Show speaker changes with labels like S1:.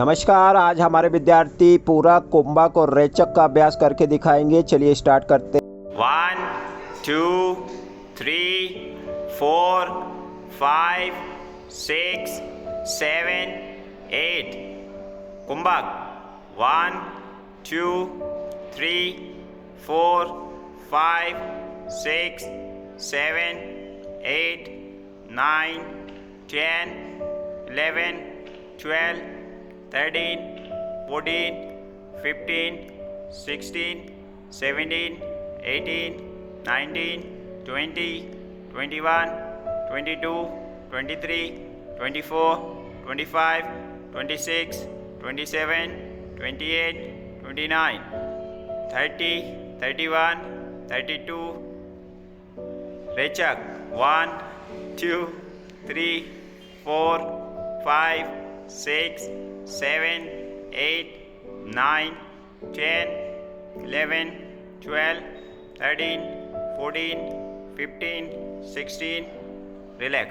S1: नमस्कार। आज हमारे विद्यार्थी पूरा कुंभक और रेचक का अभ्यास करके दिखाएंगे। चलिए स्टार्ट करते हैं।
S2: 1 2 3 4 5 6 7 8 कुंभक 1 2 3 4 5 6 7 8 9 10 11 12 13 14 15 16 17 18 19 20 21 22 23 24 25 26 27 28 29 30 31 32 रेचक 1 2 3 4 5 6 7 8 9 10 11 12 13 14 15 16 relax.